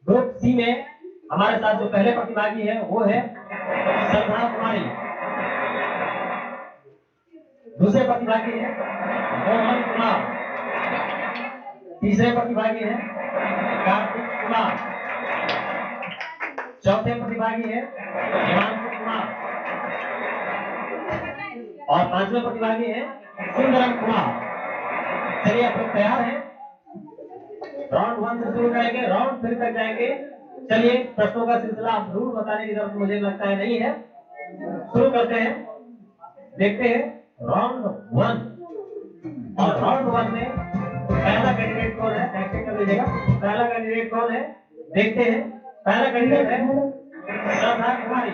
Group C में हमारे साथ जो पहले प्रतिभागी है वो है श्रद्धा कुमारी। दूसरे प्रतिभागी है मोहन कुमार। तीसरे प्रतिभागी है कार्तिक कुमार। चौथे प्रतिभागी है हिमांशु कुमार और पांचवें प्रतिभागी है सुंदरम कुमार। चलिए आप लोग तैयार हैं? राउंड 1 से शुरू करेंगे, राउंड 3 तक जाएंगे। चलिए प्रश्नों का सिलसिला आप रूल बताने की जरूरत मुझे लगता है नहीं है। शुरू करते हैं। देखते हैं राउंड 1 और राउंड 1 में पहला कैंडिडेट कौन है? एक्टिंग कर लीजिएगा। पहला कैंडिडेट कौन है देखते हैं। पहला कैंडिडेट है श्रद्धा कुमारी।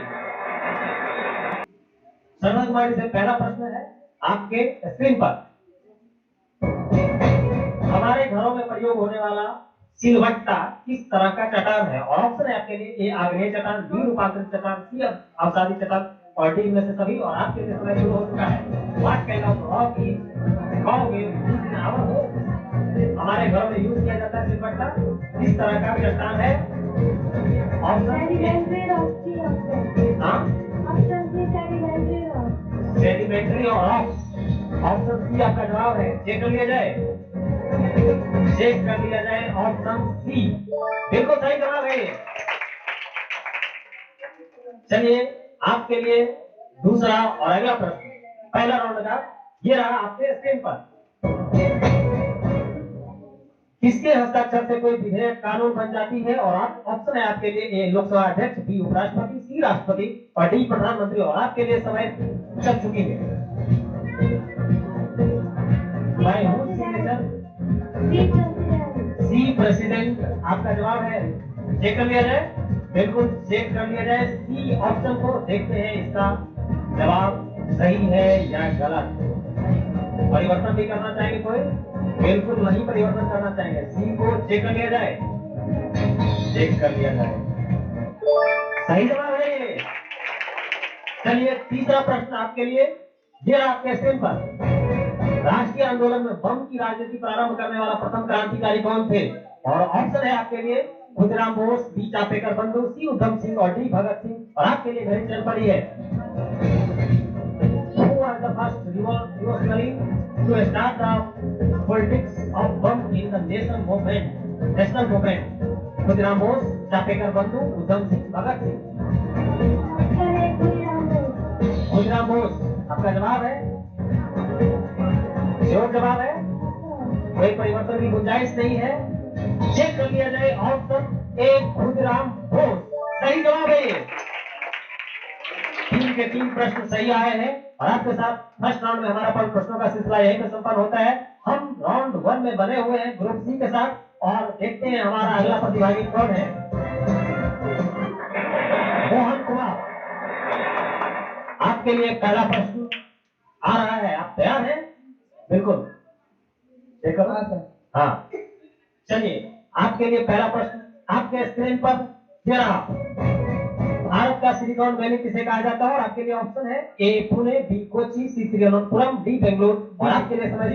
श्रद्धा कुमारी से पहला प्रश्न है आपके स्क्रीन पर। हमारे घरों में प्रयोग होने वाला सिलवट्टा किस तरह का चट्टान है? और ऑप्शन है आपके लिए ए आग्नेय चट्टान, बी रूपांतरित चट्टान, सी अवसादी चट्टान और डी में से सभी। और आपके लिए समय शुरू हो चुका है। What kind of rock is called in our home? हमारे घरों में यूज किया जाता है सिलवट्टा किस तरह का चट्टान है? ऑप्शन सेडिमेंट्री और रॉक। ऑप्शन सी आपका जवाब है। चेक कर लिया जाए, चेक कर लिया जाए। ऑप्शन सी बिल्कुल सही जवाब है। चलिए आपके लिए दूसरा और अगला प्रश्न पहला राउंड का ये रहा आपके स्क्रीन पर। किसके हस्ताक्षर से कोई विधेयक कानून बन जाती है? और आप ऑप्शन है आपके लिए ए लोकसभा अध्यक्ष, बी उपराष्ट्रपति, सी राष्ट्रपति और डी प्रधानमंत्री। और आपके लिए समय चल चुकी है। सी प्रेसिडेंट आपका जवाब है। चेक कर लिया जाए, बिल्कुल चेक कर लिया जाए सी ऑप्शन को। देखते हैं इसका जवाब सही है या गलत। परिवर्तन भी करना चाहेंगे कोई? बिल्कुल नहीं परिवर्तन करना चाहेंगे। सी को चेक कर लिया जाए, चेक कर लिया जाए। सही जवाब है ये। चलिए तीसरा प्रश्न आपके लिए ये आपके स्क्रीन पर। राष्ट्रीय आंदोलन में बम की राजनीति प्रारंभ करने वाला प्रथम क्रांतिकारी कौन थे? और ऑप्शन है आपके लिए खुदराम बोस, बी चापेकर बंधु, सी उधम सिंह और डी भगत सिंह। और आपके लिए घड़ी चल पड़ी है। Who was the first revolutionary to start the politics of bomb in the national movement? खुदराम Bose, Chapekar बंधु, उधम सिंह, भगत सिंह। खुदराम बोस आपका जवाब है। श्योर जवाब है, कोई परिवर्तन की गुंजाइश नहीं है। चेक कर लिया जाए। ऑप्शन ए खुदराम बोस सही जवाब है। 3 के 3 प्रश्न सही आए हैं। और आपके साथ फर्स्ट राउंड में हमारा प्रश्नों का सिलसिला यहीं पर संपन्न होता है। हम राउंड 1 में बने हुए हैं ग्रुप सी के साथ और देखते हैं हमारा अगला प्रतिभागी कौन है। मोहन कुमार आपके लिए पहला प्रश्न आ रहा है। आप तैयार हैं? बिल्कुल देखो। हाँ चलिए आपके लिए पहला प्रश्न आपके स्क्रीन पर दे रहा। भारत का सिलिकॉन वैली किसे कहा जाता है? और आपके लिए ऑप्शन है ए पुणे, बी कोची, सी तिरुवनंतपुरम, डी बेंगलुरु। और आपके लिए समय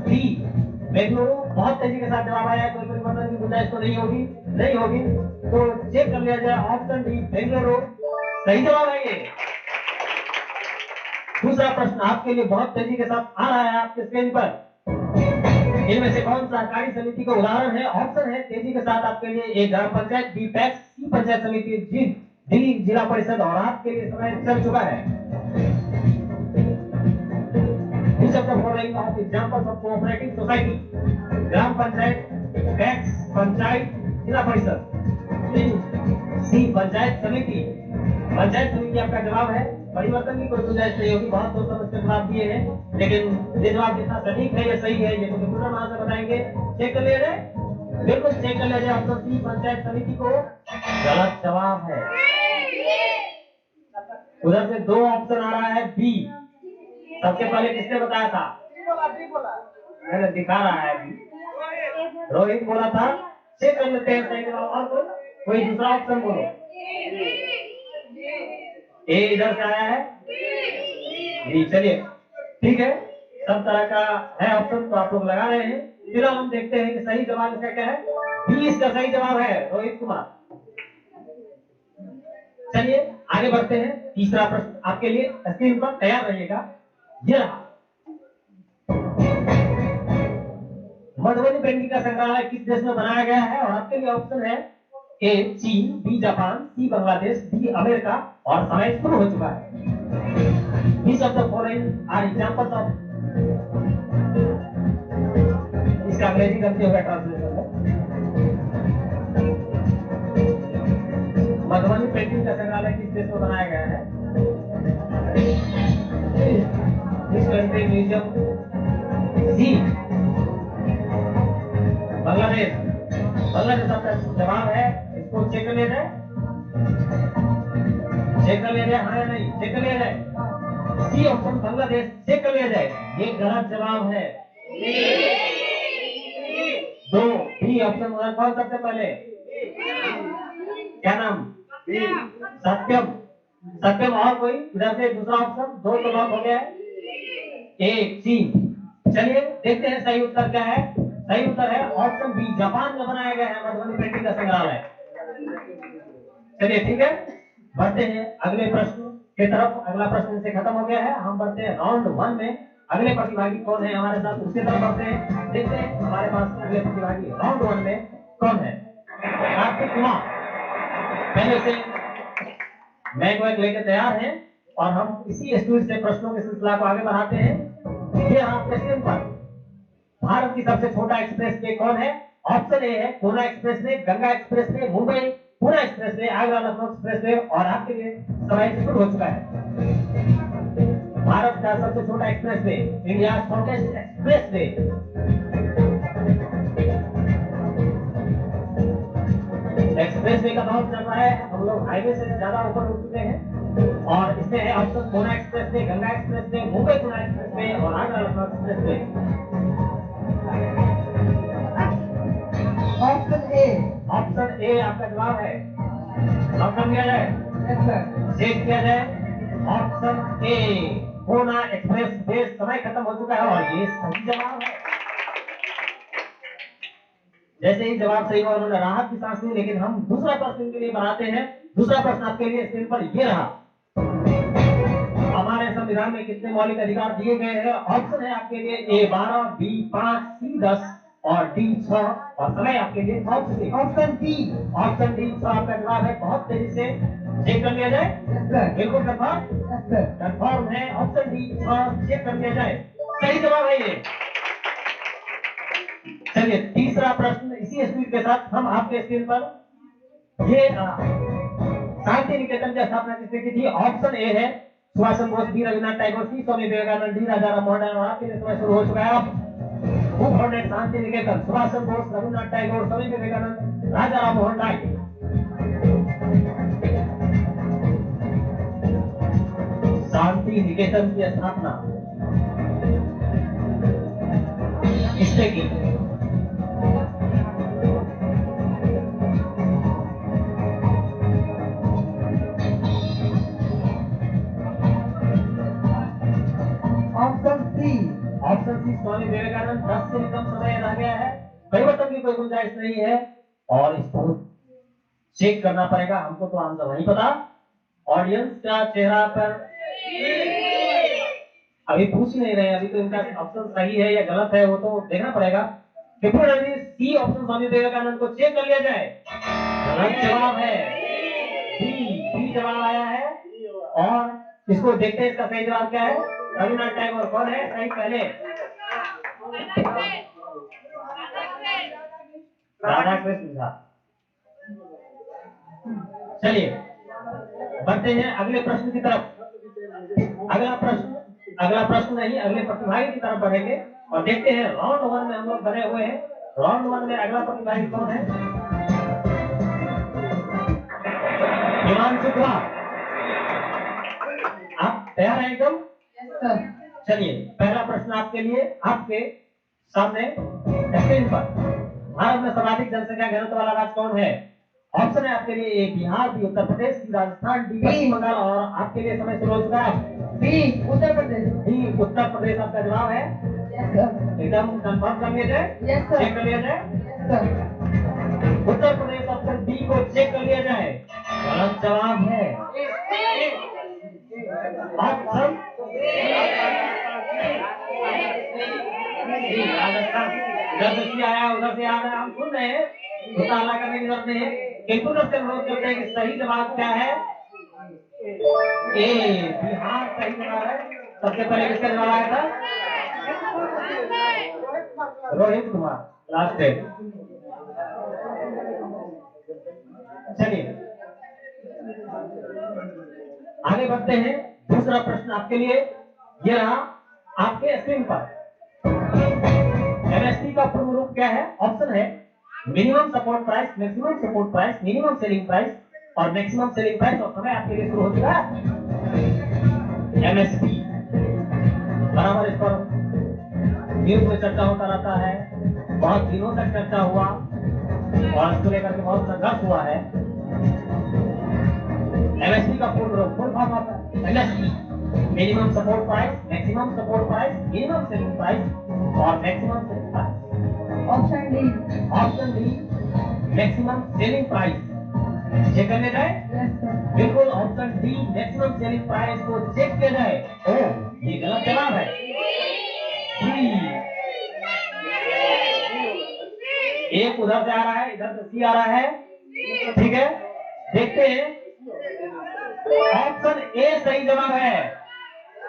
डी बेंगलुरु। बहुत तेजी के साथ जवाब आया है। कोई परिवर्तन की गुंजाइश तो नहीं होगी, नहीं होगी तो चेक कर लिया जाए। ऑप्शन डी बेंगलुरु सही जवाब है ये। दूसरा प्रश्न आपके लिए बहुत तेजी के साथ आ रहा है आपके स्क्रीन पर। इनमें से कौन सहकारी समिति का उदाहरण है? ऑप्शन है तेजी के साथ आपके लिए ए ग्राम पंचायत, बी पैक्स, सी पंचायत समिति, डी जिला परिषद। और आपके लिए समय चल चुका है। Example of cooperative society, gram panchayat, PACS, panchayat, जिला परिषद, सी पंचायत समिति। पंचायत समिति आपका जवाब है। परिवर्तन की कोई गुंजाइश नहीं होगी। बहुत सोच समझ कर जवाब दिए हैं, लेकिन ये जवाब कितना सटीक है या सही है ये तो कंप्यूटर वहां से बताएंगे। चेक कर लिया जाए, बिल्कुल चेक कर लिया जाए। ऑप्शन सी पंचायत समिति को गलत जवाब है। उधर से 2 ऑप्शन आ रहा है बी। सबसे पहले किसने बताया था? मैंने दिखा रहा है अभी, रोहित बोला था। चेक कर लेते हैं सही जवाब। और कोई दूसरा ऑप्शन बोलो। ए इधर से आया है जी। चलिए ठीक है, सब तरह का है ऑप्शन तो आप लोग लगा रहे हैं। फिलहाल हम देखते हैं कि सही जवाब इसका क्या है। बी इसका सही जवाब है, रोहित कुमार। चलिए आगे बढ़ते हैं। तीसरा प्रश्न आपके लिए, स्क्रीन पर तैयार रहिएगा। ये रहा, मधुबनी पेंटिंग का संग्रहालय किस देश में बनाया गया है? और आपके लिए ऑप्शन है ए चीन, बी जापान, सी बांग्लादेश, डी अमेरिका। और समय शुरू हो चुका है। Which of the following are examples of, इसका अंग्रेजी गलती होगा ट्रांसलेशन में। मधुबनी पेंटिंग का संग्रहालय किस देश में बनाया गया है? इस कंट्री म्यूजियम, सी बांग्लादेश। बांग्लादेश आपका जवाब है, इसको चेक कर लिया जाए, चेक कर लिया जाए, हाँ या नहीं, चेक कर लिया जाए। सी ऑप्शन बांग्लादेश चेक कर लिया जाए, ये गलत जवाब है। दो बी ऑप्शन, कौन सबसे पहले, क्या नाम, सत्यम। सत्यम और कोई इधर से दूसरा ऑप्शन, दो तो लॉक हो गया है, एक सी। चलिए देखते हैं सही उत्तर क्या है। सही उत्तर है ऑप्शन बी, जापान में बनाया गया है मधुबनी पेंटिंग का संग्रहालय। चलिए ठीक है, बढ़ते हैं अगले प्रश्न की तरफ। अगला प्रश्न से खत्म हो गया है, हम बढ़ते हैं राउंड 1 में। अगले प्रतिभागी कौन है हमारे साथ, उसकी तरफ बढ़ते हैं। देखते हैं हमारे पास अगले प्रतिभागी राउंड 1 में कौन है। कार्तिक कुमार पहले से मैग वैग लेके तैयार हैं और हम इसी स्पीड से प्रश्नों की श्रृंखला को आगे बढ़ाते हैं। ये आपके स्क्रीन पर भारत की सबसे छोटा एक्सप्रेस वे कौन है? ऑप्शन ए है कोना expressway, Ganga expressway, Mumbai Pune express way, Agra Lucknow expressway. और आपके लिए समय शुरू हो चुका है। भारत का सबसे छोटा express way, India shortest express way. Express way का दौर चल रहा है, हम लोग हाईवे से ज्यादा ऊपर उठ चुके हैं। और इसमें है ऑप्शन कोना expressway, Ganga expressway, Mumbai Pune expressway और Agra Lucknow expressway. Option A. Option A आपका जवाब है, लॉक कर दिया जाए, यस सर। चेक किया जाए। ऑप्शन ए कोना एक्सप्रेस वे। समय खत्म हो चुका है और ये सही जवाब है। जैसे ही जवाब सही हुआ उन्होंने राहत की सांस ली, लेकिन हम दूसरा प्रश्न इनके लिए बनाते हैं। दूसरा प्रश्न आपके लिए स्क्रीन पर ये रहा, हमारे संविधान में कितने मौलिक अधिकार दिए गए हैं? ऑप्शन है आपके लिए ए 12, बी 5, सी 10 और डी 6। और समय आपके लिए ऑप्शन डी। ऑप्शन डी 6 आपका जवाब है। बहुत तेजी से चेक कर लिया जाए, यस सर। बिल्कुल कंफर्म, यस सर। कंफर्म है। ऑप्शन डी 6 चेक कर लिया जाए, सही जवाब है ये। चलिए तीसरा प्रश्न इसी स्पीड के साथ हम आपके स्क्रीन पर ये शांति निकेतन की स्थापना किसने की थी? ऑप्शन ए है Subhash Chandra Bose, B Rabindranath Tagore, C Swami Vivekananda, D Raja Ram Mohan Roy. और आपके लिए समय शुरू हो चुका है। अब हु फाउंडेड शांति निकेतन? सुभाष चंद्र बोस, रविन्द्रनाथ टैगोर, स्वामी विवेकानंद, राजा राम मोहन राय। शांति निकेतन की स्थापना किसने की? Option C. Option C Swami Vivekananda. 10 से कम समय रह गया है, परिवर्तन की कोई गुंजाइश नहीं है और इसको चेक करना पड़ेगा। हमको तो आंसर नहीं पता, ऑडियंस का चेहरा पर अभी पूछ नहीं रहे, अभी तो इनका ऑप्शन सही है या गलत है वो तो देखना पड़ेगा। सी ऑप्शन स्वामी विवेकानंद को चेक कर लिया जाए, गलत जवाब है। बी जवाब आया है और इसको देखते हैं इसका सही जवाब क्या है। रविन्द्रनाथ टैगोर कौन है सही? पहले राधा कृष्ण झा। चलिए बढ़ते हैं अगले प्रश्न की तरफ। अगला प्रश्न नहीं, अगले प्रतिभागी की तरफ बढ़ेंगे और देखते हैं राउंड 1 में हम लोग बने हुए हैं। राउंड 1 में अगला प्रतिभागी कौन है? हिमांशु कुमार, आप तैयार हैं एकदम? Yes sir. चलिए पहला प्रश्न आपके लिए, आपके सामने स्क्रीन पर। भारत में सर्वाधिक जनसंख्या घनत्व वाला राज्य कौन है? ऑप्शन है आपके लिए ए बिहार, बी उत्तर प्रदेश, सी राजस्थान, डी पश्चिम बंगाल। और आपके लिए समय शुरू हो चुका है। बी उत्तर प्रदेश। डी उत्तर प्रदेश आपका जवाब है। Yes, sir. एकदम कंफर्म कर लिया जाए, Yes, sir. चेक कर लिया जाए। Yes, sir. Uttar Pradesh option B को चेक कर लिया जाए, गलत जवाब है ऑप्शन राजस्थान। इधर से सी आया, उधर से आ रहा है, हम सुन रहे हैं, मुताला करने की जरूरत नहीं है। किंतु से अनुरोध करते हैं कि सही जवाब क्या है? ए, बिहार सही जवाब है। सबसे पहले किसका जवाब आया था? Rohit Kumar, last day. चलिए आगे बढ़ते हैं। दूसरा प्रश्न आपके लिए ये रहा आपके स्क्रीन पर। एमएसपी का पूर्ण रूप क्या है? ऑप्शन है minimum support price, maximum support price, minimum selling price और मैक्सिमम सेलिंग प्राइस। और समय आपके लिए शुरू हो चुका है। एमएसपी बराबर, इस पर न्यूज में चर्चा होता रहता है, बहुत दिनों तक चर्चा हुआ और इसको लेकर के बहुत संघर्ष हुआ है। एमएसपी का full form of MSP minimum support price, maximum support price, minimum selling price और maximum selling price. Option D. Option D maximum selling price check करने जाए। Yes, sir. बिल्कुल, option D maximum selling price को check किया जाए। ये गलत जवाब है। एक उधर से आ रहा है, इधर से सी आ रहा है। ठीक है, देखते हैं। ऑप्शन ए सही जवाब है।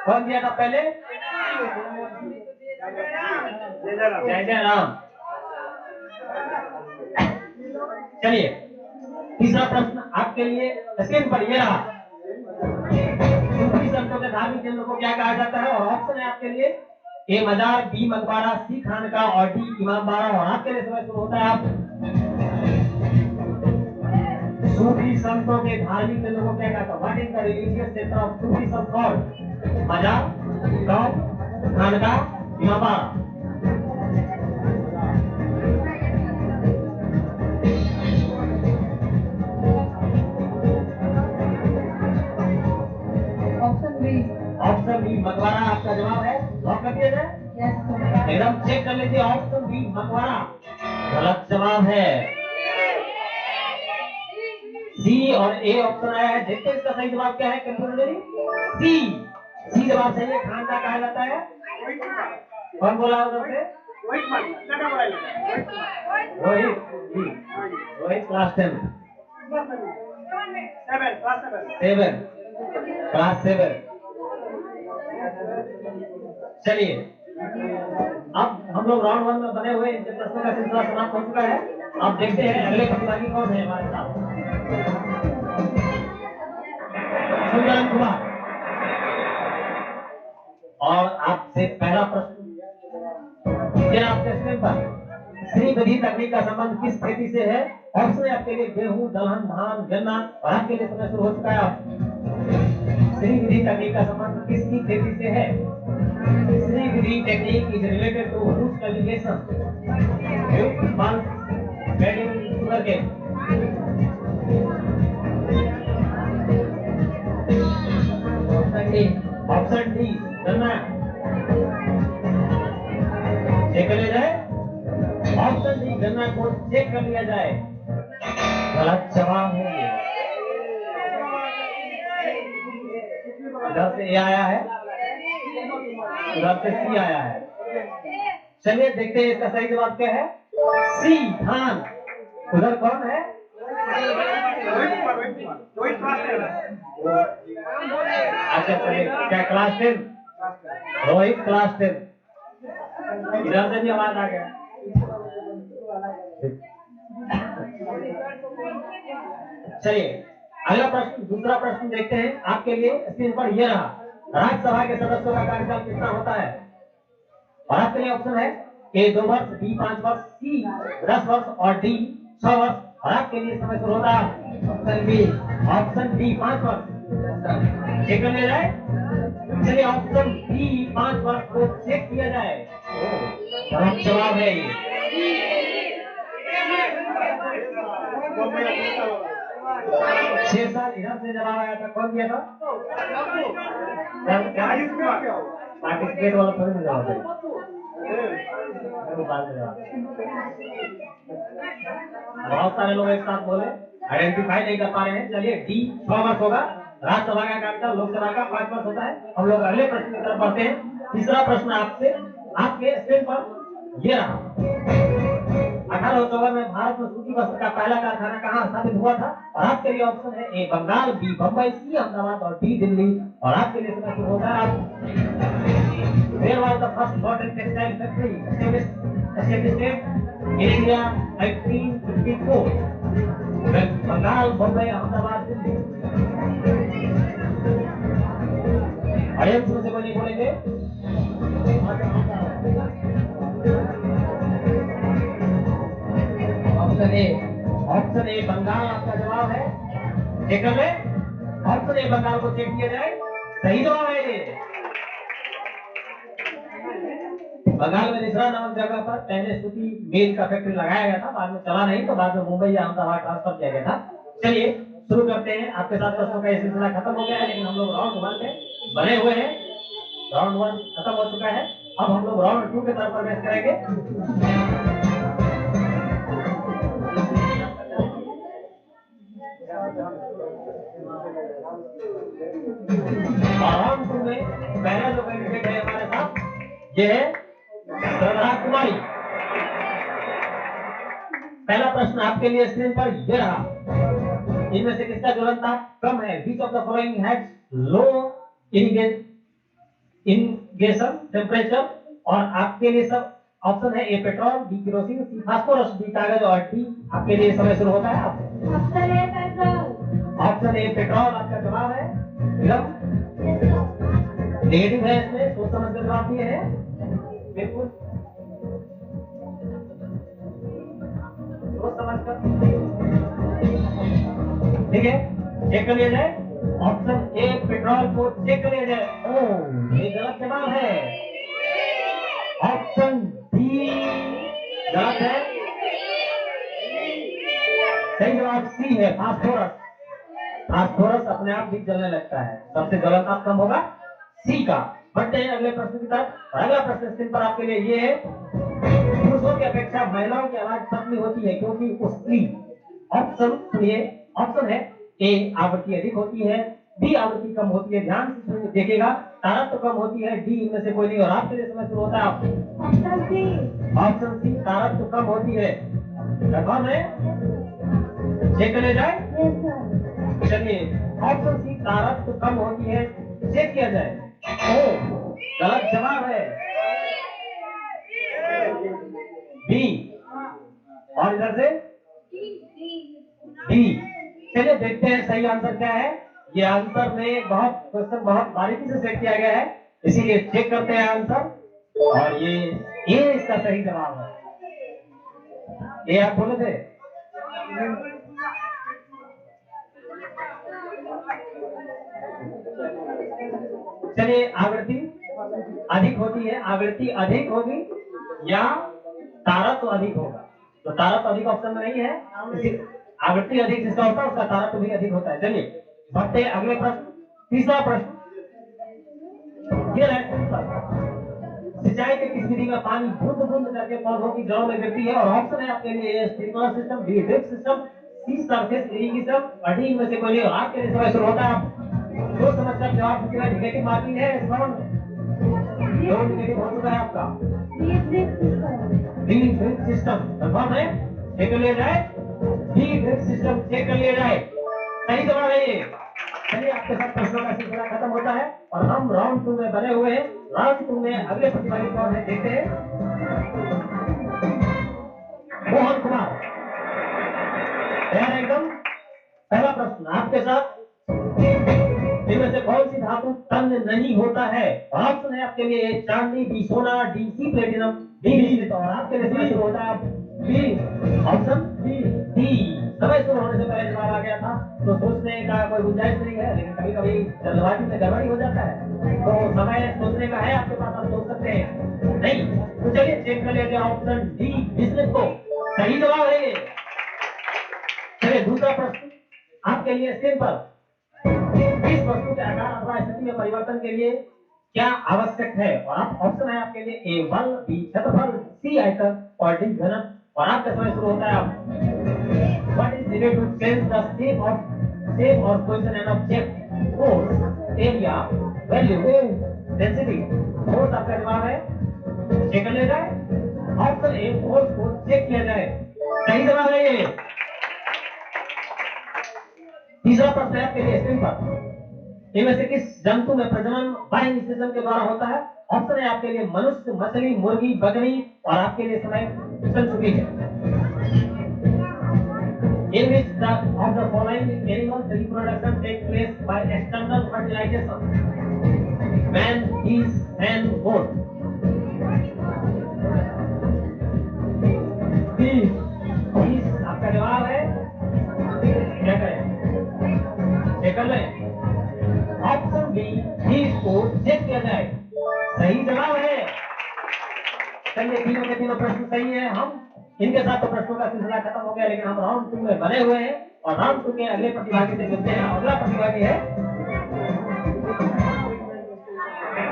कौन दिया था पहले? जय जय राम। चलिए तीसरा प्रश्न आपके लिए स्क्रीन पर ये रहा। सूफी संतों के धार्मिक केंद्र को क्या कहा जाता है? और ऑप्शन है आपके लिए ए मजार, बी मकबरा, सी खानका और डी इमामबाड़ा। और आपके लिए समय शुरू होता है। आप सूफी संतों के धार्मिक केंद्र को क्या कहता है? What is the religious centre of Sufism called? मजार, गांव, खानका, इमामबाड़ा। Option B. ऑप्शन बी मकबरा आपका जवाब है। लॉक कर दिया जाए। Yes, sir. एकदम चेक कर लीजिए। ऑप्शन बी मकबरा गलत जवाब है। सी और ए ऑप्शन आया है। देखते हैं इसका सही जवाब क्या है। कंप्यूटर सी, सी जवाब सही है। खानका कहा जाता है। कौन बोला उधर से? रोहित जी, रोहित क्लास 10 7 क्लास 7। चलिए अब हम लोग राउंड 1 में बने हुए इनके प्रश्नों का सिलसिला समाप्त हो चुका है। अब देखते हैं अगले प्रतिभागी कौन है हमारे साथ। सुंदरम कुमार। और आपसे पहला प्रश्न ये आपके स्क्रीन पर। श्री विधि तकनीक का संबंध किस खेती से है? ऑप्शन है आपके लिए गेहूं, दलहन, धान, गन्ना। और आपके लिए समय शुरू हो चुका है। श्री विधि तकनीक का संबंध किसकी खेती से है? Shri Vidhi technique is related to which cultivation? Pulse, bedding, sugarcane. Option D गन्ना। चेक कर लिया जाए। ऑप्शन डी गन्ना को चेक कर लिया जाए। गलत जवाब है। इधर से ए आया है, उधर से सी आया है। चलिए देखते हैं इसका सही जवाब क्या है। सी धान। उधर कौन है? अच्छा चलिए, क्या क्लास 10? रोहित क्लास 10। इधर से भी आवाज आ गया। चलिए अगला प्रश्न, दूसरा प्रश्न देखते हैं आपके लिए। स्क्रीन पर यह रहा। राज्यसभा के सदस्यों का कार्यकाल कितना होता है? और आपके लिए ऑप्शन है ए 2 वर्ष, बी 5 वर्ष, सी 10 वर्ष और डी 6 वर्ष। और आपके लिए समय शुरू होता है। ऑप्शन बी 5 वर्ष। चेक कर लिया जाए। चलिए ऑप्शन बी 5 वर्ष को चेक किया जाए। गलत जवाब है ये। 6 साल। इधर से जवाब आया था। कौन दिया था? पार्टिसिपेट वाला थोड़ी जवाब है। बहुत सारे लोग एक साथ बोले, आइडेंटिफाई नहीं कर पा रहे हैं। चलिए डी 6 मार्क्स होगा। राज्यसभा का कैपिटल लोकसभा का 5 मार्क्स होता है। हम लोग अगले प्रश्न की तरफ बढ़ते हैं। तीसरा प्रश्न आपसे, आपके स्क्रीन पर ये रहा। 1854 में भारत में सूती वस्त्र का पहला कारखाना कहाँ स्थापित हुआ था? और आपके लिए ऑप्शन है ए बंगाल, बी बंबई, सी अहमदाबाद और डी दिल्ली। और आपके लिए समय शुरू होता है आप। Where was the first cotton textile factory established in India 1854? Bengal, Bombay, Ahmedabad, Delhi. Audience में से कोई नहीं बोलेंगे? ऑप्शन ए बंगाल आपका जवाब है। चेक कर ले, ऑप्शन ए बंगाल को चेक किया जाए। सही जवाब है ये। बंगाल में निसरा नामक जगह पर पहले सूती मिल का फैक्ट्री लगाया गया था। बाद में चला नहीं, तो बाद में मुंबई या अहमदाबाद ट्रांसफर किया गया था। चलिए शुरू करते हैं। आपके साथ प्रश्नों का ये सिलसिला खत्म हो गया है, लेकिन हम लोग राउंड 1 में बने हुए हैं। राउंड 1 खत्म हो चुका है। अब हम लोग राउंड 2 की तरफ प्रवेश करेंगे। राउंड 2 में पहला जो कैंडिडेट है हमारे साथ, ये है श्रद्धा कुमारी। पहला प्रश्न आपके लिए स्क्रीन पर ये रहा। इनमें से किसका ज्वलनता कम है? Which of the following has low ignition temperature? और आपके लिए सब ऑप्शन है A petrol, B kerosene, C phosphorus, D कागज और डी। आपके लिए समय शुरू होता है आप। Option A petrol. Option A petrol आपका जवाब है। नेगेटिव है, इसमें सोच समझ कर जवाब दिए हैं। बिल्कुल सोच समझ कर, ठीक है। चेक कर लिया जाए। ऑप्शन ए पेट्रोल को चेक कर लिया जाए। ये गलत जवाब है। ऑप्शन डी गलत है। सही जवाब सी है, फास्फोरस। फास्फोरस अपने आप भी जलने लगता है। सबसे ज्वलनता कम होगा सी का। बढ़ते हैं अगले प्रश्न की तरफ। अगला प्रश्न स्क्रीन पर आपके लिए ये है। पुरुषों की अपेक्षा महिलाओं की आवाज पतली होती है क्योंकि उसकी ऑप्शन सुनिए। ऑप्शन है ए आवृत्ति अधिक होती है, बी आवृत्ति कम होती है। ध्यान से देखिएगा। तारत्व कम होती है, डी इनमें से कोई नहीं। और आपके लिए समय शुरू होता है। Option C. ऑप्शन सी तारत्व कम होती है। कंफर्म है? चेक कर ले जाए। चलिए ऑप्शन सी तारत्व कम होती है, चेक किया जाए। ओ गलत जवाब है, बी। और इधर से डी। चलिए देखते हैं सही आंसर क्या है। ये आंसर में बहुत क्वेश्चन बहुत बारीकी से सेट किया गया है, इसीलिए चेक करते हैं आंसर। और ये इसका सही जवाब है। ये आप बोले थे। चलिए आवृत्ति अधिक होती है, आवृत्ति अधिक होगी या तारत्व अधिक होगा? तो तारत्व अधिक ऑप्शन में नहीं है। आवृत्ति अधिक जिसका होता है उसका तारत्व भी अधिक होता है। चलिए बढ़ते हैं अगले प्रश्न। तीसरा प्रश्न ये सिंचाई के किस विधि में पानी बूंद बूंद करके पौधों की जड़ों में गिरती है? और ऑप्शन है आपके लिए sprinkler system, B drip system, C surface irrigation और डी इनमें से कोई नहीं। और आपके लिए समय शुरू होता है। आप सोच समझकर जवाब दीजिएगा। नेगेटिव मार्किंग है इस राउंड में। दो नेगेटिव हो चुका है आपका। बी ड्रिप सिस्टम कंफर्म है? चेक कर लिया जाए। बी ड्रिप सिस्टम चेक कर लिया जाए। सही जवाब है ये। चलिए आपके साथ प्रश्नों का सिलसिला खत्म होता है और हम राउंड 2 में बने हुए हैं। राउंड 2 में अगले प्रतिभागी कौन है देखते हैं। मोहन कुमार तैयार एकदम। पहला प्रश्न आपके साथ, इनमें से कौन सी धातु तन्य नहीं होता है? ऑप्शन है आपके लिए चांदी, बी सोना, डी सी प्लेटिनम, डी मिश्रित। और आपके लिए समय शुरू होता है बी। Option D. समय शुरू होने से पहले जवाब आ गया था तो सोचने का कोई गुंजाइश नहीं है, लेकिन कभी कभी जल्दबाजी में गड़बड़ी हो जाता है तो समय सोचने का है आपके पास, आप सोच सकते हैं। नहीं तो चलिए चेक कर लेते हैं। ऑप्शन डी मिश्रित को सही जवाब है ये। चलिए दूसरा प्रश्न आपके लिए स्क्रीन पर। इस वस्तु के आकार अथवा स्थिति में परिवर्तन के लिए क्या आवश्यक है? और आप ऑप्शन है आपके लिए ए बल, बी क्षेत्रफल, सी आयतन और डी घनत्व। और आपका समय शुरू होता है अब। What is needed to change the shape or position an object? Force, area, value, density। Force आपका जवाब है, चेक कर लिया जाए। ऑप्शन ए फोर्स को चेक किया जाए, सही जवाब है ये। तीसरा प्रश्न है आपके लिए स्क्रीन पर। इनमें से किस जंतु में प्रजनन बाह्य निषेचन के द्वारा होता है? ऑप्शन है आपके लिए मनुष्य, मछली, मुर्गी, बकरी। और आपके लिए समय चल चुकी है। In which of the following animals reproduction takes place by external fertilization? Man, bees, hen, goat। bees, bees आपका जवाब है, क्या करें? चेक कर लें। ऑप्शन बी, बीस को चेक किया जाए, सही जवाब है। चलिए तीनों के तीनों प्रश्न सही है। हम इनके साथ तो प्रश्नों का सिलसिला खत्म हो गया, लेकिन हम राउंड 2 में बने हुए हैं और राउंड 2 के अगले प्रतिभागी से मिलते हैं। अगला प्रतिभागी है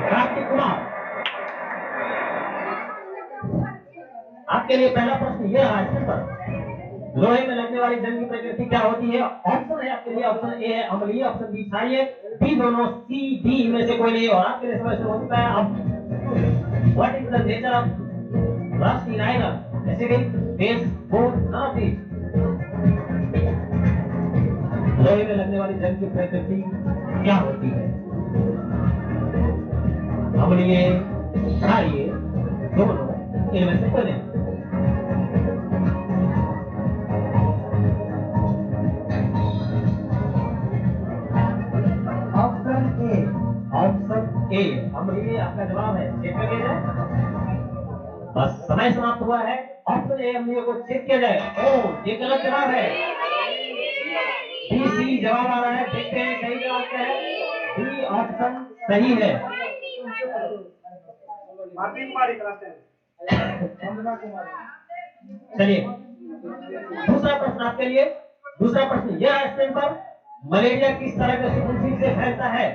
कार्तिक कुमार। आपके लिए पहला प्रश्न यह है, लोहे में लगने वाली जंग की प्रकृति क्या होती है? ऑप्शन है आपके लिए, ऑप्शन ए है अम्लीय, ऑप्शन बी क्षारीय, बी दोनों, सी डी इनमें से कोई नहीं। और आपके लिए समय शुरू हो चुका है अब। What is the nature of rust in iron? Acidic, base, both, none of these. लोहे में लगने वाली जंग की प्रकृति क्या होती है? अम्लीय, क्षारीय, दोनों, इनमें से कोई नहीं। ऑप्शन ए अम्लीय आपका जवाब है, चेक कर लिया जाए। बस समय समाप्त हुआ है। ऑप्शन ए अम्लीय को चेक किया जाए। ओ, ये गलत जवाब है। बी सी जवाब आ रहा है, देखते हैं सही जवाब क्या है। बी ऑप्शन सही है। चलिए दूसरा प्रश्न आपके लिए। दूसरा प्रश्न यह है स्क्रीन पर, मलेरिया किस तरह के सुगंधी से फैलता है?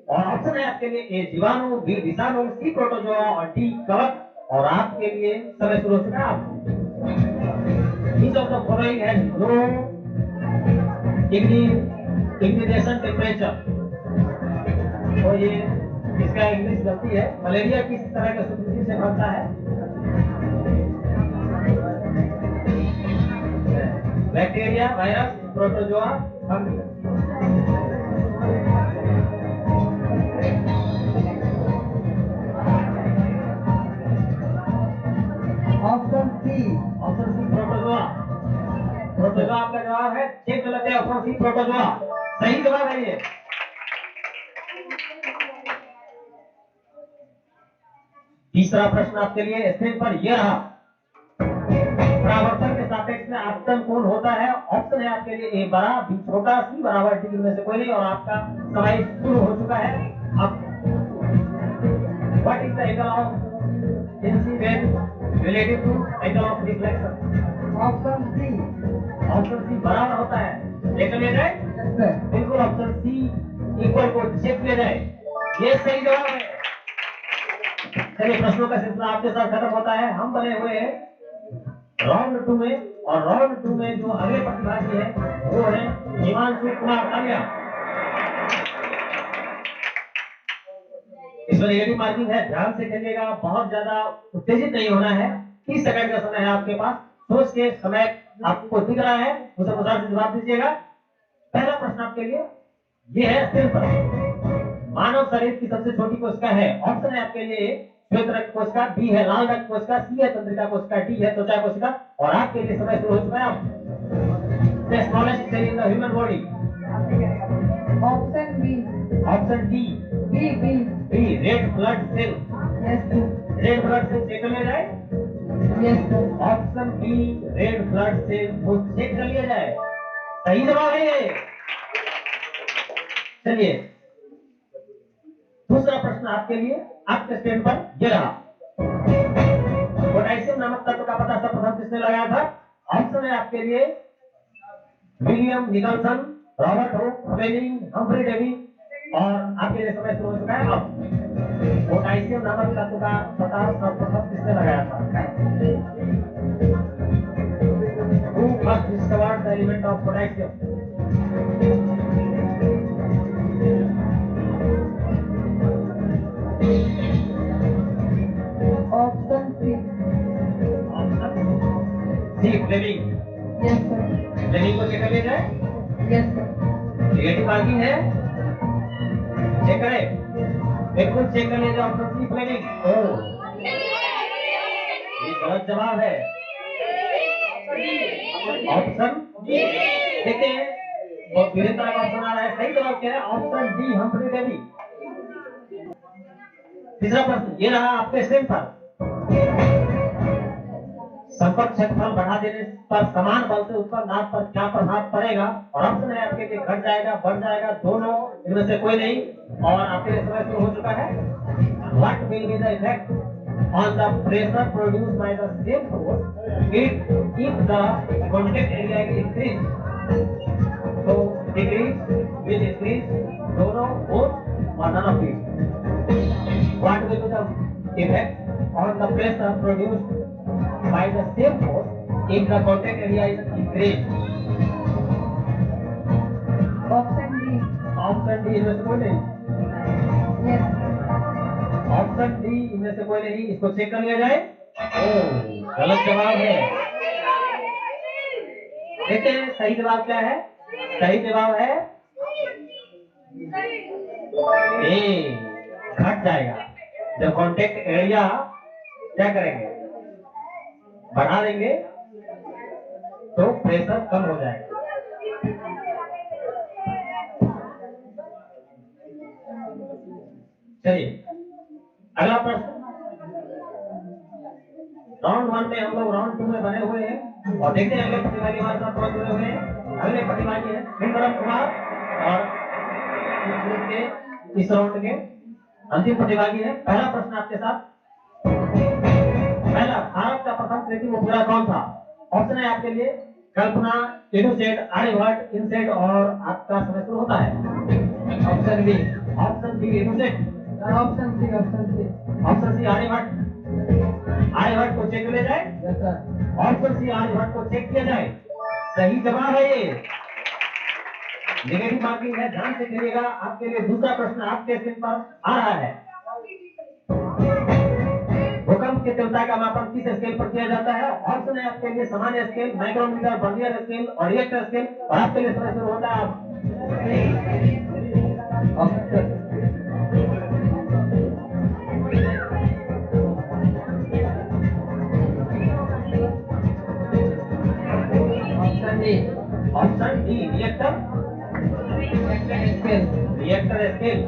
और ऑप्शन है आपके लिए ए जीवाणु, बी विषाणु, सी प्रोटोजोआ और डी कवक। और आपके लिए समय शुरू हो चुका है। Each of the following has no ignition temperature। तो ये इसका इंग्लिश गलती है। मलेरिया किस तरह के सुगंधी से फैलता है? Bacteria, virus, protozoa, fungi. Option C protozoa. Protozoa आपका जवाब है, चेक कर लेते हैं। ऑप्शन सी प्रोटोजोआ सही जवाब है ये। तीसरा प्रश्न आपके लिए स्क्रीन पर यह रहा, परावर्तन के सापेक्ष में आपतन कोण होता है? ऑप्शन है आपके लिए ए बड़ा, बी छोटा, सी बराबर, डी में से कोई नहीं। और आपका समय शुरू हो चुका है अब। What is the angle of incident relative to angle of reflection? Option C बराबर होता है, चेक लिया जाए। बिल्कुल ऑप्शन सी इक्वल को चेक किया जाए, ये सही जवाब है। चलिए प्रश्नों का सिलसिला आपके साथ खत्म होता है। हम बने हुए हैं राउंड 2 में, और राउंड 2 में जो अगले प्रतिभागी है वो है हिमांशु कुमार तालिया। इसमें नेगेटिव मार्किंग है, ध्यान से खेलिएगा, बहुत ज्यादा उत्तेजित नहीं होना है। 30 सेकंड का समय है आपके पास, सोच के समय आपको दिख रहा है उसे अनुसार से जवाब दीजिएगा। पहला प्रश्न आपके लिए ये है स्क्रीन पर, मानव शरीर की सबसे छोटी कोशिका है? ऑप्शन है आपके लिए श्वेत रक्त कोशिका, बी है लाल रक्त कोशिका, सी है तंत्रिका कोशिका, डी है त्वचा कोशिका। और आपके लिए समय शुरू हो चुका है। The smallest cell in the human body? Option B. Option D, B red blood cell. Red blood cell check कर लिया जाए। Option B red blood cell को चेक कर लिया जाए, सही जवाब है ये। चलिए दूसरा प्रश्न आपके लिए आपके स्क्रीन पर ये रहा, पोटेशियम नामक तत्व का पता सर्वप्रथम किसने लगाया था? ऑप्शन है आपके लिए William Nicholson, Robert Hooke, Fleming, Humphry Davy. और आपके लिए समय शुरू हो चुका है अब। पोटेशियम नामक तत्व का पता सर्वप्रथम किसने लगाया था? Who first discovered the element of potassium? Option C. C Fleming. Yes, sir. Fleming को चेक कर लिया जाए। Yes, sir. नेगेटिव मार्किंग है, चेक करें, बिल्कुल चेक कर लीजिए ऑप्शन सी फ्लेमिंग। ओह, ये गलत जवाब है। ऑप्शन देखते हैं, बहुत विभिन्न तरह का ऑप्शन आ रहा है। सही जवाब क्या है? Option D Humphry Davy. तीसरा प्रश्न ये रहा आपके स्क्रीन पर। संपर्क क्षेत्रफल बढ़ा देने पर समान बल से उत्पन्न दाब पर क्या प्रभाव पड़ेगा? और ऑप्शन है आपके लिए घट जाएगा, बढ़ जाएगा, दोनों, इनमें से कोई नहीं। और आपके लिए समय शुरू हो चुका है। What will be the effect on the pressure produced by the same force if the contact area is increased? So decrease, will increase, दोनों, both, or none of it? What will be the effect on the pressure produced by the same force if the contact area is increased? Option D. Option D इनमें से कोई नहीं। Yes. Option D इनमें से कोई नहीं। इसको check कर लिया जाए। ओह, गलत जवाब है। देखते हैं सही जवाब क्या है। सही जवाब है ए, घट जाएगा। जब कांटेक्ट एरिया क्या करेंगे, बढ़ा देंगे तो प्रेशर कम हो जाएगा। चलिए अगला प्रश्न। राउंड 1 में हम लोग राउंड 2 में बने हुए हैं और देखते हैं अगले प्रतिभागी हमारे साथ कौन जुड़े हुए हैं। अगले प्रतिभागी हैं सुंदरम कुमार और इस ग्रुप के इस राउंड के अंतिम प्रतिभागी हैं। पहला प्रश्न आपके साथ। पहला, भारत का प्रथम कृत्रिम उपग्रह कौन था? ऑप्शन है आपके लिए कल्पना, इनोसेट, आर्यभट्ट, इनसेट और आपका समय शुरू होता है। Option B. ऑप्शन बी इनोसेट। Option C. Option C. Option C Aryabhata. Aryabhata को चेक किया जाए। Yes, sir. Option C Aryabhata को चेक किया जाए। सही जवाब है ये। नेगेटिव मार्किंग है, ध्यान से खेलिएगा। आपके लिए दूसरा प्रश्न आपके स्क्रीन पर आ रहा है। भूकंप की तीव्रता का मापन किस स्केल पर किया जाता है? ऑप्शन है आपके लिए सामान्य स्केल, माइक्रोमीटर, वर्नियर स्केल और रिएक्टर स्केल। और आपके लिए समय शुरू होता है अब। Option D. Option D reactor Scale. Richter scale.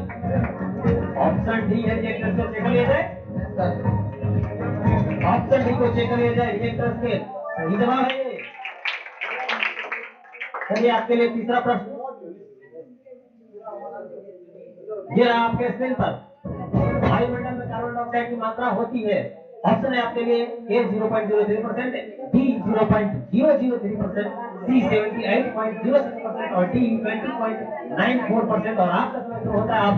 Option D है रिएक्टर स्केल। चेक कर लिया जाए। Yes, sir. ऑप्शन डी को चेक कर लिया जाए, रिएक्टर स्केल। सही जवाब है ये। चलिए आपके लिए तीसरा प्रश्न। ये रहा आपके स्क्रीन पर। वायुमंडल में कार्बन डाइऑक्साइड की मात्रा होती है। ऑप्शन है आपके लिए ए 0.03%, बी 0.003%, सी 78.06% और डी 20.94%। और आपका समय शुरू होता है आप।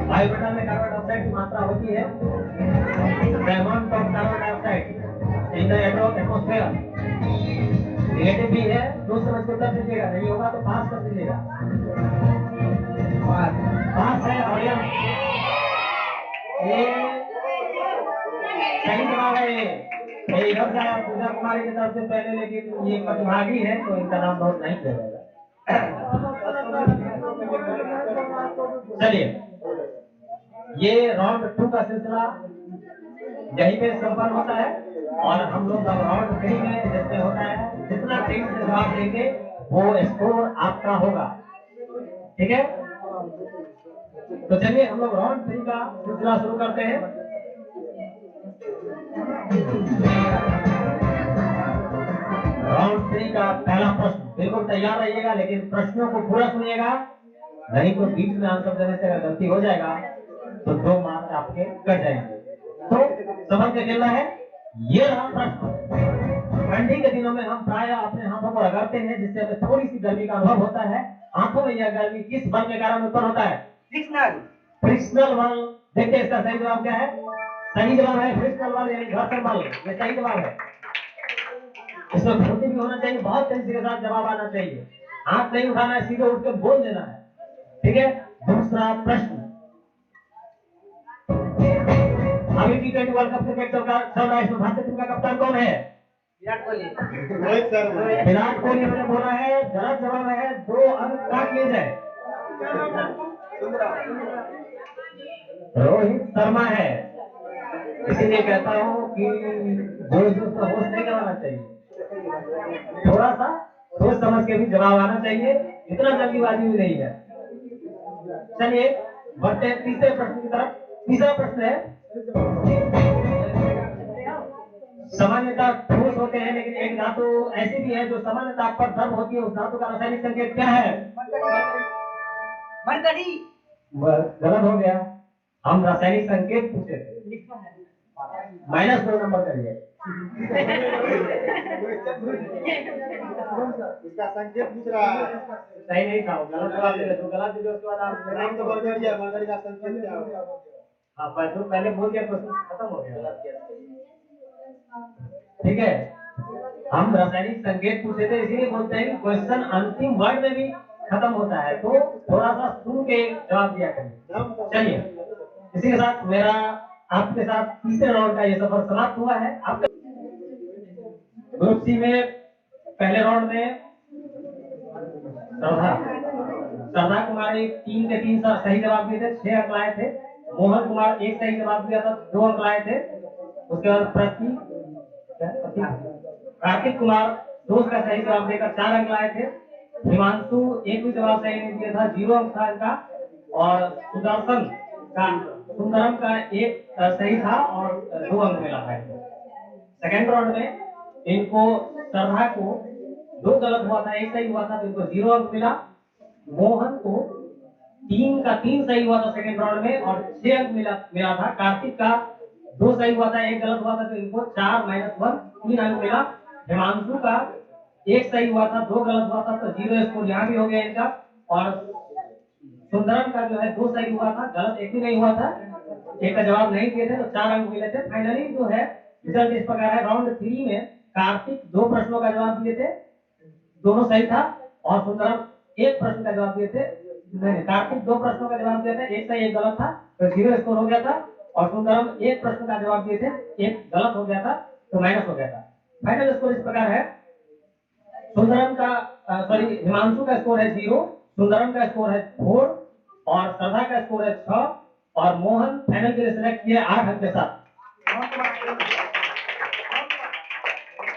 वायुमंडल में कार्बन डाइऑक्साइड की मात्रा होती है। The amount of carbon dioxide in the atmosphere। Negative भी है, सोच समझ के उत्तर दीजिएगा। नहीं होगा तो पास कर दीजिएगा। पास है और ये सही जवाब है। ये इधर से आया पूजा कुमारी की तरफ से पहले, लेकिन ये प्रतिभागी है तो इनका नाम बहुत नहीं किया जाएगा। चलिए ये राउंड 2 का सिलसिला यहीं पे संपन्न होता है और हम लोग अब राउंड 3 में जिसमें होता है जितना ठीक से जवाब देंगे वो स्कोर आपका होगा। ठीक है, तो चलिए हम लोग राउंड 3 का सिलसिला शुरू करते हैं। राउंड 3 का पहला प्रश्न, बिल्कुल तैयार रहिएगा लेकिन प्रश्नों को पूरा सुनिएगा। नहीं तो बीच में आंसर देने से अगर गलती हो जाएगा तो 2 मार्क्स आपके कट जाएंगे। तो समझ के खेलना है। ये रहा प्रश्न। ठंडी के दिनों में हम प्राय अपने हाथों को रगड़ते हैं जिससे हमें थोड़ी सी गर्मी का अनुभव होता है। आंखों में यह गर्मी किस बल के कारण उत्पन्न होता है? फ्रिक्शनल बल। देखिए इसका सही जवाब क्या है? सही जवाब है फ्रिक्शनल बल यानी घर्षण बल। ये सही जवाब है। इसमें फुर्ती भी होना चाहिए, बहुत तेजी के साथ जवाब आना चाहिए। हाथ नहीं उठाना है, सीधे उठ के बोल देना है। ठीक है। दूसरा प्रश्न। अभी T20 वर्ल्ड कप क्रिकेट चल रहा है, इसमें भारतीय टीम का कप्तान कौन है? विराट कोहली। रोहित शर्मा। विराट कोहली मैंने बोला है, गलत जवाब है। 2 अंक काट लिए जाए। रोहित शर्मा है। इसीलिए कहता हूँ कि जोश जोश में होश नहीं गवाना चाहिए, थोड़ा सा सोच समझ के भी जवाब आना चाहिए, इतना जल्दीबाजी भी नहीं है। चलिए बढ़ते हैं तीसरे प्रश्न की तरफ। तीसरा प्रश्न है, सामान्यतः ठोस होते हैं लेकिन एक धातु ऐसी भी है जो सामान्य ताप पर द्रव होती है, उस धातु का रासायनिक संकेत क्या है? मरकरी। गलत हो गया। हम रासायनिक संकेत पूछे थे। -2 नंबर करिए। इसका संकेत पूछ रहा है। सही नहीं था, गलत जवाब दे रहे। जो गलत दे उसके बाद आप नाम तो मरगरिया, मरगरी का संकेत क्या होगा? आप जो पहले बोल दिया क्वेश्चन खत्म हो गया। ठीक है। हम रासायनिक संकेत पूछे थे, इसीलिए बोलते हैं कि क्वेश्चन अंतिम वर्ड में भी खत्म होता है, तो थोड़ा सा सुन के जवाब दिया करिए। चलिए इसी के साथ मेरा आपके साथ तीसरे राउंड का ये सफर समाप्त हुआ है। आपका ग्रुप सी में पहले राउंड में श्रद्धा कुमारी 3 के 3 सही जवाब दिए थे, 6 अंक लाए थे। मोहन कुमार 1 सही जवाब दिया था, 2 अंक लाए थे। उसके बाद कार्तिक कुमार 2 का सही जवाब देकर 4 अंक लाए थे। हिमांशु 1 भी जवाब सही नहीं दिया था, 0 अंक था इनका। और सुंदरम का 1 सही था और 2 अंक मिला था इनको। सेकेंड राउंड में इनको श्रद्धा को 2 गलत हुआ था, 1 सही हुआ था, तो इनको 0 अंक मिला। मोहन को 3 का 3 सही हुआ था सेकेंड राउंड में और 6 अंक मिला था। कार्तिक का 2 सही हुआ था, 1 गलत हुआ था, तो इनको 4 - 1 3 अंक मिला। हिमांशु का 1 सही हुआ था, 2 गलत हुआ था, तो 0 स्कोर यहाँ भी हो गया इनका। और सुंदरम का जो है 2 सही हुआ था, गलत 1 भी नहीं हुआ था, 1 का जवाब नहीं दिए थे, तो 4 अंक मिले थे। फाइनली जो है रिजल्ट इस प्रकार है। राउंड 3 में कार्तिक 2 प्रश्नों का जवाब दिए थे, दोनों सही था। और सुंदरम 1 प्रश्न का जवाब दिए थे, नहीं कार्तिक 2 प्रश्नों का जवाब दिया था, 1 सही 1 गलत था, तो 0 स्कोर हो गया था। और सुंदरम 1 प्रश्न का जवाब दिए थे, 1 गलत हो गया था, तो माइनस हो गया था। फाइनल स्कोर इस प्रकार है। सुंदरम का हिमांशु का स्कोर है 0, सुंदरम का स्कोर है 4 और श्रद्धा का स्कोर है 6 और मोहन फाइनल के लिए सिलेक्ट किए 8 अंक के साथ।